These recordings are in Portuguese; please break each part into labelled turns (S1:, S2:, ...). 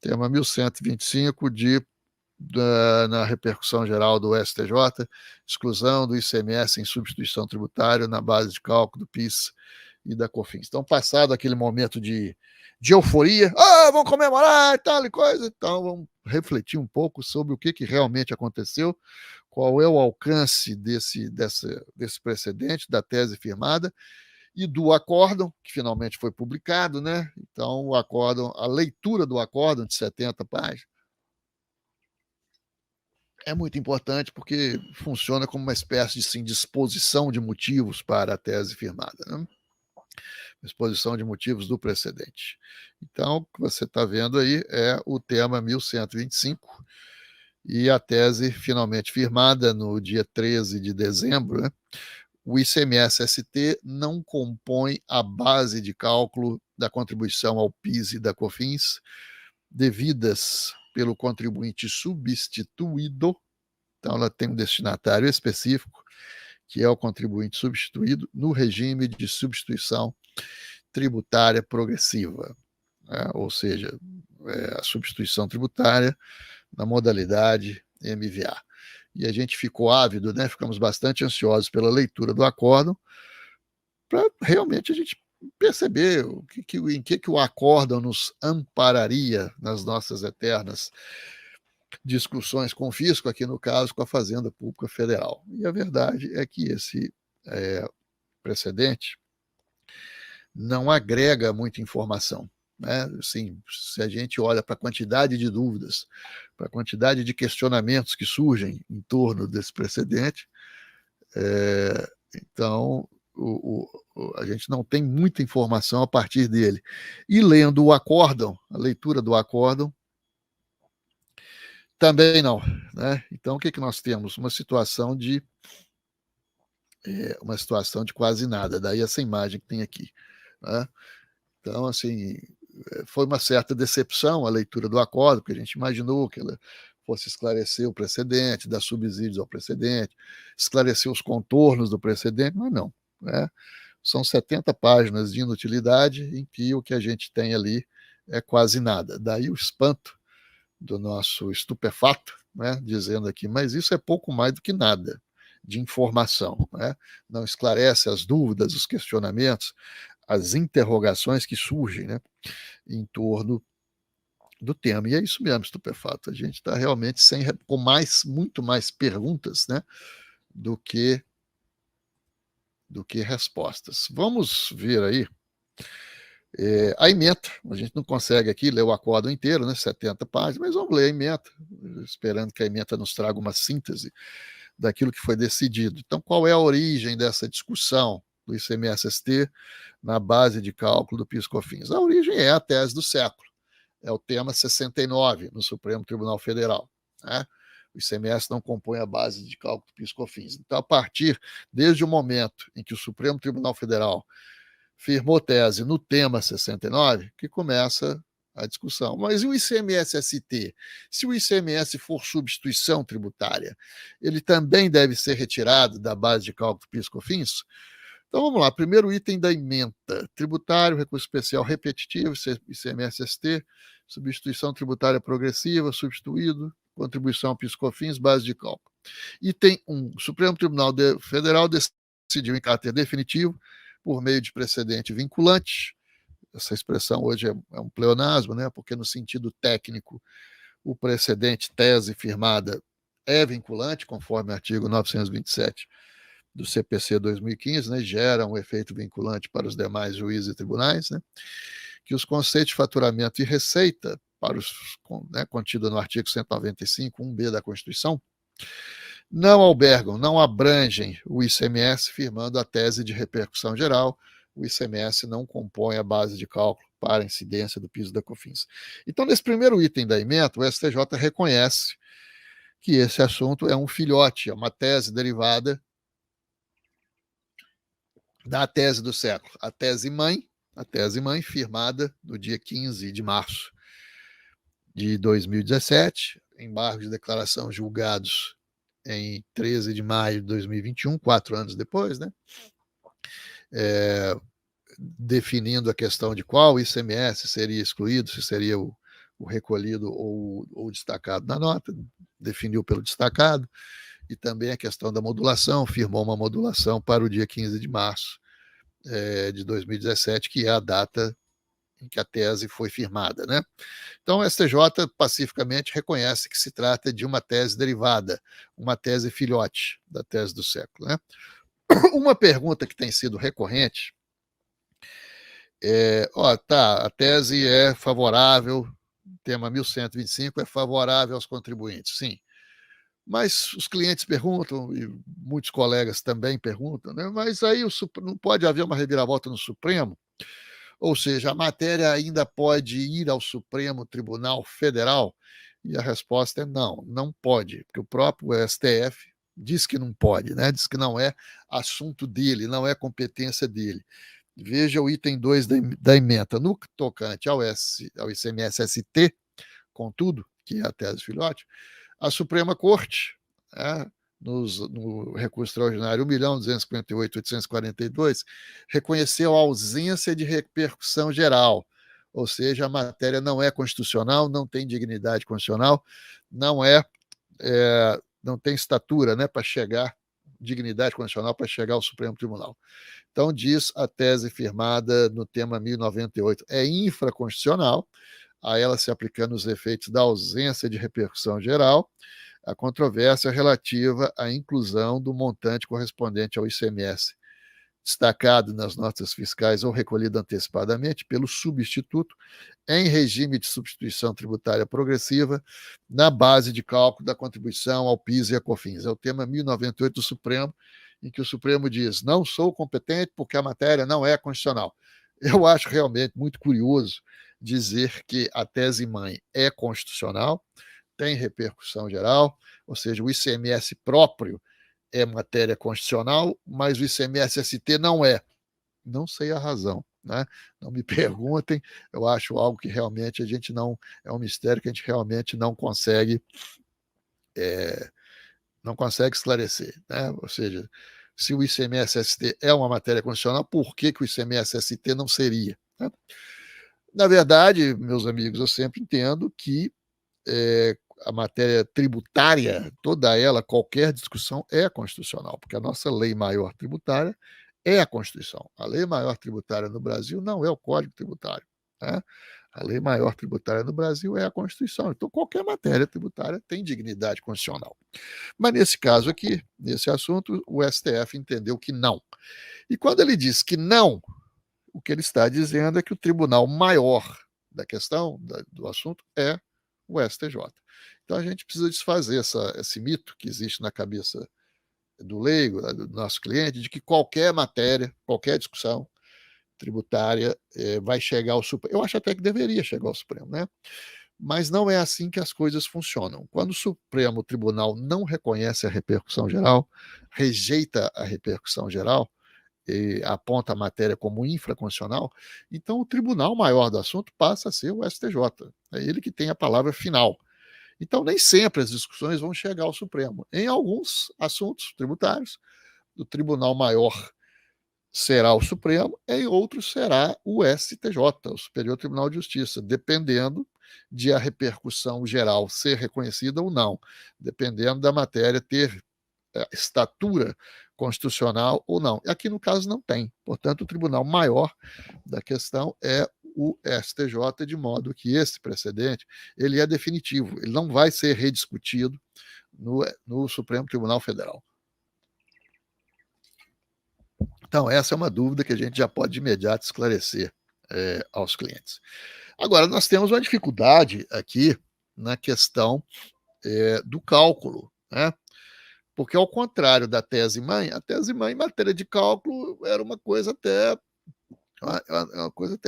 S1: tema 1125 na repercussão geral do STJ, exclusão do ICMS em substituição tributária na base de cálculo do PIS e da COFINS. Então, passado aquele momento de euforia, vamos comemorar e tal e coisa, então vamos refletir um pouco sobre o que realmente aconteceu, qual é o alcance desse precedente, da tese firmada, e do acórdão, que finalmente foi publicado, né? Então, o acórdão, a leitura do acórdão de 70 páginas, é muito importante porque funciona como uma espécie de disposição de motivos para a tese firmada, né? Exposição de motivos do precedente. Então, o que você está vendo aí é o tema 1125 e a tese finalmente firmada no dia 13 de dezembro, né? O ICMS-ST não compõe a base de cálculo da contribuição ao PIS e da COFINS devidas pelo contribuinte substituído. Então, ela tem um destinatário específico, que é o contribuinte substituído, no regime de substituição tributária progressiva, né? Ou seja, a substituição tributária na modalidade MVA. E a gente ficou ávido, né? Ficamos bastante ansiosos pela leitura do acórdão, para realmente a gente perceber em que o acórdão nos ampararia nas nossas eternas discussões com o fisco, aqui no caso com a Fazenda Pública Federal. E a verdade é que esse precedente não agrega muita informação, né? Assim, se a gente olha para a quantidade de dúvidas, para a quantidade de questionamentos que surgem em torno desse precedente, então a gente não tem muita informação a partir dele. E lendo o acórdão, a leitura do acórdão, também não, né? Então, o que nós temos? Uma situação de quase nada, daí essa imagem que tem aqui, né? Então, assim, foi uma certa decepção a leitura do acordo, porque a gente imaginou que ela fosse esclarecer o precedente, dar subsídios ao precedente, esclarecer os contornos do precedente, mas não, né? São 70 páginas de inutilidade em que o que a gente tem ali é quase nada. Daí o espanto do nosso estupefato, né, dizendo aqui, mas isso é pouco mais do que nada de informação, né? Não esclarece as dúvidas, os questionamentos, as interrogações que surgem, né, em torno do tema. E é isso mesmo, estupefato. A gente está realmente com muito mais perguntas, né, do que respostas. Vamos ver aí a ementa. A gente não consegue aqui ler o acórdão inteiro, né, 70 páginas, mas vamos ler a ementa, esperando que a ementa nos traga uma síntese daquilo que foi decidido. Então, qual é a origem dessa discussão do ICMS-ST na base de cálculo do PIS/COFINS? A origem é a tese do século, é o tema 69 no Supremo Tribunal Federal, né? O ICMS não compõe a base de cálculo do PIS/COFINS. Então, desde o momento em que o Supremo Tribunal Federal firmou tese no tema 69, que começa a discussão. Mas e o ICMS-ST? Se o ICMS for substituição tributária, ele também deve ser retirado da base de cálculo PIS/COFINS? Então vamos lá, primeiro item da ementa: tributário, recurso especial repetitivo, ICMS-ST, substituição tributária progressiva, substituído, contribuição PIS/COFINS, base de cálculo. Item 1, o Supremo Tribunal Federal decidiu em caráter definitivo, por meio de precedente vinculante. Essa expressão hoje é um pleonasmo, né? Porque no sentido técnico, o precedente tese firmada é vinculante, conforme o artigo 927 do CPC 2015, né? Gera um efeito vinculante para os demais juízes e tribunais, né? Que os conceitos de faturamento e receita, contido no artigo 195, 1b da Constituição, não albergam, não abrangem o ICMS, firmando a tese de repercussão geral. O ICMS não compõe a base de cálculo para a incidência do PIS e da COFINS. Então, nesse primeiro item da ementa, o STJ reconhece que esse assunto é um filhote, é uma tese derivada da tese do século. A tese mãe firmada no dia 15 de março de 2017, embargos de declaração julgados em 13 de maio de 2021, 4 anos depois, né? Definindo a questão de qual ICMS seria excluído, se seria o o recolhido ou o destacado na nota, definiu pelo destacado, e também a questão da modulação, firmou uma modulação para o dia 15 de março de 2017, que é a data em que a tese foi firmada, né? Então, o STJ pacificamente reconhece que se trata de uma tese derivada, uma tese filhote da tese do século, né? Uma pergunta que tem sido recorrente a tese é favorável, tema 1125 é favorável aos contribuintes, sim. Mas os clientes perguntam, e muitos colegas também perguntam, né? Mas aí não pode haver uma reviravolta no Supremo? Ou seja, a matéria ainda pode ir ao Supremo Tribunal Federal? E a resposta é não, não pode, porque o próprio STF diz que não pode, né? Diz que não é assunto dele, não é competência dele. Veja o item 2 da ementa. No tocante ao ICMS-ST, contudo, que é a tese filhote, a Suprema Corte, no recurso extraordinário 1.258.842, reconheceu a ausência de repercussão geral, ou seja, a matéria não é constitucional, não tem dignidade constitucional, não tem estatura, né, para chegar, dignidade constitucional para chegar ao Supremo Tribunal. Então, diz a tese firmada no tema 1098, é infraconstitucional, a ela se aplicando os efeitos da ausência de repercussão geral, a controvérsia relativa à inclusão do montante correspondente ao ICMS, destacado nas notas fiscais ou recolhido antecipadamente pelo substituto em regime de substituição tributária progressiva na base de cálculo da contribuição ao PIS e a COFINS. É o tema 1098 do Supremo, em que o Supremo diz: não sou competente porque a matéria não é constitucional. Eu acho realmente muito curioso dizer que a tese-mãe é constitucional, tem repercussão geral, ou seja, o ICMS próprio é matéria constitucional, mas o ICMS-ST não é. Não sei a razão, né? Não me perguntem, eu acho algo que realmente a gente não, é um mistério que a gente realmente não consegue esclarecer, né? Ou seja, se o ICMS-ST é uma matéria constitucional, por que o ICMS-ST não seria? Né? Na verdade, meus amigos, eu sempre entendo que a matéria tributária, toda ela, qualquer discussão é constitucional, porque a nossa lei maior tributária é a Constituição. A lei maior tributária no Brasil não é o Código Tributário. Né? A lei maior tributária no Brasil é a Constituição. Então, qualquer matéria tributária tem dignidade constitucional. Mas, nesse caso aqui, nesse assunto, o STF entendeu que não. E quando ele diz que não, o que ele está dizendo é que o tribunal maior da questão, do assunto, é o STJ. Então, a gente precisa desfazer esse mito que existe na cabeça do leigo, do nosso cliente, de que qualquer matéria, qualquer discussão tributária vai chegar ao Supremo. Eu acho até que deveria chegar ao Supremo, né? Mas não é assim que as coisas funcionam. Quando o Supremo Tribunal não reconhece a repercussão geral, rejeita a repercussão geral, e aponta a matéria como infraconstitucional, então o tribunal maior do assunto passa a ser o STJ. É ele que tem a palavra final. Então, nem sempre as discussões vão chegar ao Supremo. Em alguns assuntos tributários, o tribunal maior será o Supremo, em outros será o STJ, o Superior Tribunal de Justiça, dependendo de a repercussão geral ser reconhecida ou não, dependendo da matéria ter estatura constitucional ou não. E aqui, no caso, não tem. Portanto, o tribunal maior da questão é o STJ, de modo que esse precedente ele é definitivo, ele não vai ser rediscutido no Supremo Tribunal Federal. Então, essa é uma dúvida que a gente já pode de imediato esclarecer aos clientes. Agora, nós temos uma dificuldade aqui na questão do cálculo, né? Porque, ao contrário da tese-mãe, a tese-mãe em matéria de cálculo era uma coisa até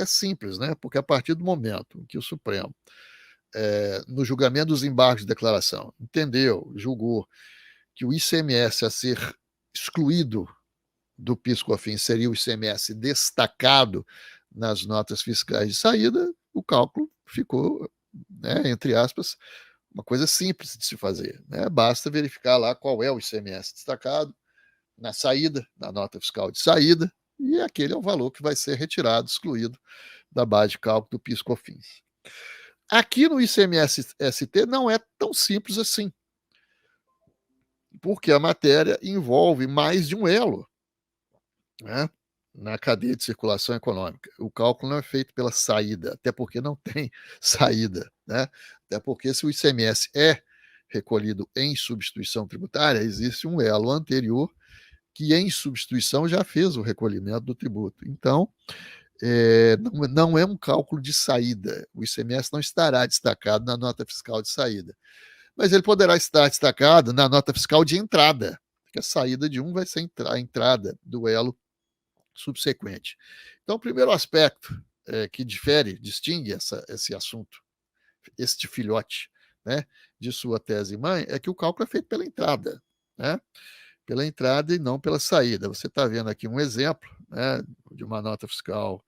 S1: simples, né? Porque a partir do momento que o Supremo, no julgamento dos embargos de declaração, julgou que o ICMS a ser excluído do PIS/COFINS seria o ICMS destacado nas notas fiscais de saída, o cálculo ficou, né, entre aspas, uma coisa simples de se fazer. Né? Basta verificar lá qual é o ICMS destacado na saída, na nota fiscal de saída, e aquele é o valor que vai ser retirado, excluído da base de cálculo do PIS/COFINS. Aqui no ICMS-ST não é tão simples assim, porque a matéria envolve mais de um elo, né, na cadeia de circulação econômica. O cálculo não é feito pela saída, até porque não tem saída, né? Até porque se o ICMS é recolhido em substituição tributária, existe um elo anterior que em substituição já fez o recolhimento do tributo. Então, não é um cálculo de saída. O ICMS não estará destacado na nota fiscal de saída, mas ele poderá estar destacado na nota fiscal de entrada, porque a saída de um vai ser a entrada do elo subsequente. Então, o primeiro aspecto que distingue esse assunto, este filhote, né, de sua tese-mãe, é que o cálculo é feito pela entrada, né? Pela entrada e não pela saída. Você está vendo aqui um exemplo, né, de uma nota fiscal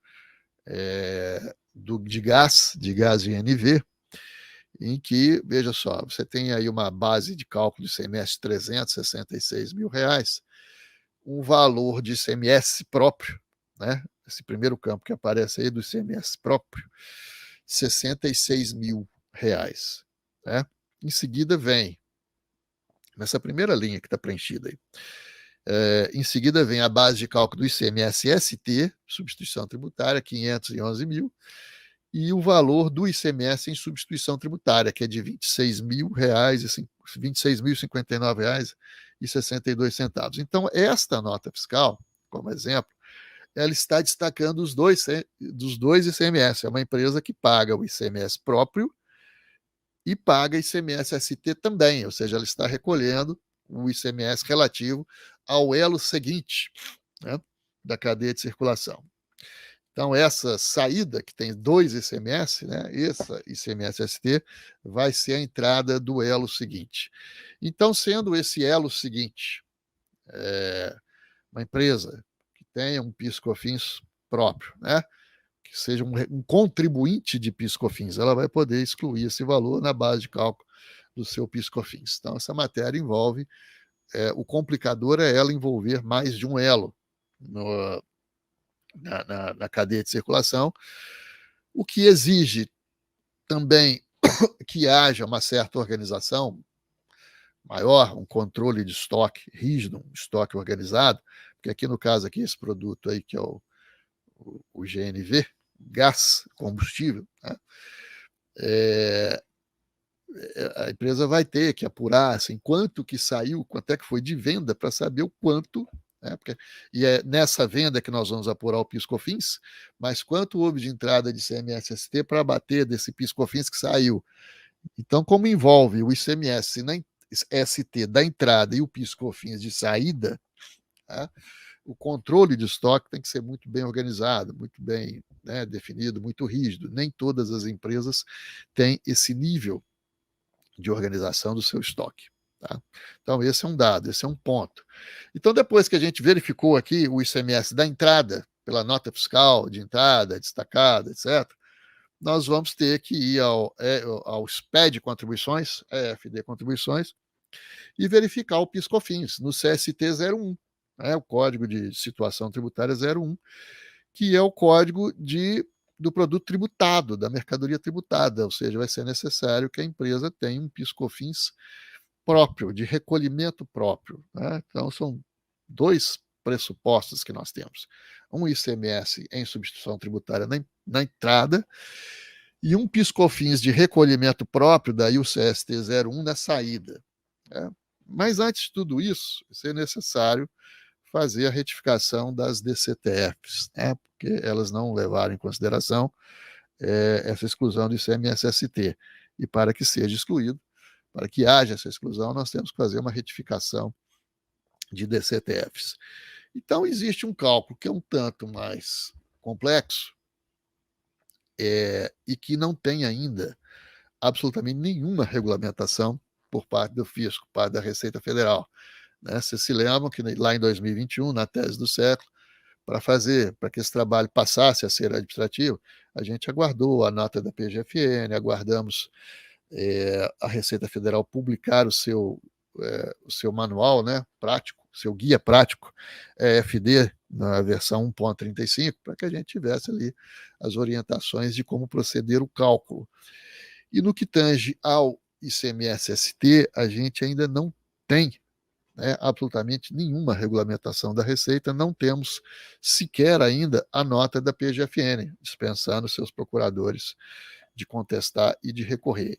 S1: de gás GNV, em que, veja só, você tem aí uma base de cálculo de ICMS de R$ 366.000, um valor de ICMS próprio, né? Esse primeiro campo que aparece aí do ICMS próprio, R$ 66.000, né? Em seguida vem, nessa primeira linha que está preenchida aí, em seguida vem a base de cálculo do ICMS-ST, substituição tributária, 511 mil, e o valor do ICMS em substituição tributária, que é de R$ 26.059,62. Então, esta nota fiscal, como exemplo, ela está destacando dos dois ICMS. É uma empresa que paga o ICMS próprio e paga ICMS-ST também, ou seja, ela está recolhendo o ICMS relativo ao elo seguinte, né, da cadeia de circulação. Então, essa saída, que tem dois ICMS, né, essa ICMS-ST, vai ser a entrada do elo seguinte. Então, sendo esse elo seguinte uma empresa que tenha um PIS/COFINS próprio, né, que seja um contribuinte de PIS/COFINS, ela vai poder excluir esse valor na base de cálculo do seu PIS/COFINS. Então, essa matéria envolve, o complicador é ela envolver mais de um elo na cadeia de circulação, o que exige também que haja uma certa organização maior, um controle de estoque rígido, um estoque organizado, porque aqui no caso aqui, esse produto aí que é o GNV, gás combustível, né? A empresa vai ter que apurar assim, quanto que saiu, quanto é que foi de venda, para saber o quanto, né? E é nessa venda que nós vamos apurar o PIS/COFINS, mas quanto houve de entrada de ICMS-ST para abater desse PIS/COFINS que saiu. Então, como envolve o ICMS na ST da entrada e o PIS/COFINS de saída, tá? O controle de estoque tem que ser muito bem organizado, muito bem, né, definido, muito rígido. Nem todas as empresas têm esse nível de organização do seu estoque. Tá? Então, esse é um dado, esse é um ponto. Então, depois que a gente verificou aqui o ICMS da entrada, pela nota fiscal de entrada, destacada, etc., nós vamos ter que ir ao SPED Contribuições, EFD Contribuições, e verificar o PIS/COFINS no CST 01, o Código de Situação Tributária 01, que é o código do produto tributado, da mercadoria tributada, ou seja, vai ser necessário que a empresa tenha um PIS/COFINS próprio, de recolhimento próprio. Né? Então, são dois pressupostos que nós temos. Um ICMS em substituição tributária na entrada e um PIS/COFINS de recolhimento próprio, daí o CST 01, na saída. Né? Mas antes de tudo isso, é necessário fazer a retificação das DCTFs, né? Porque elas não levaram em consideração essa exclusão do ICMS-ST. E para que seja excluído, para que haja essa exclusão, nós temos que fazer uma retificação de DCTFs. Então, existe um cálculo que é um tanto mais complexo e que não tem ainda absolutamente nenhuma regulamentação por parte do fisco, por parte da Receita Federal. Né? Vocês se lembram que lá em 2021, na tese do século, para que esse trabalho passasse a ser administrativo, a gente aguardou a nota da PGFN, aguardamos a Receita Federal publicar o seu manual, né, prático, seu guia prático, EFD, na versão 1.35, para que a gente tivesse ali as orientações de como proceder o cálculo. E no que tange ao ICMS-ST, a gente ainda não tem, né, absolutamente nenhuma regulamentação da Receita, não temos sequer ainda a nota da PGFN, dispensando seus procuradores de contestar e de recorrer.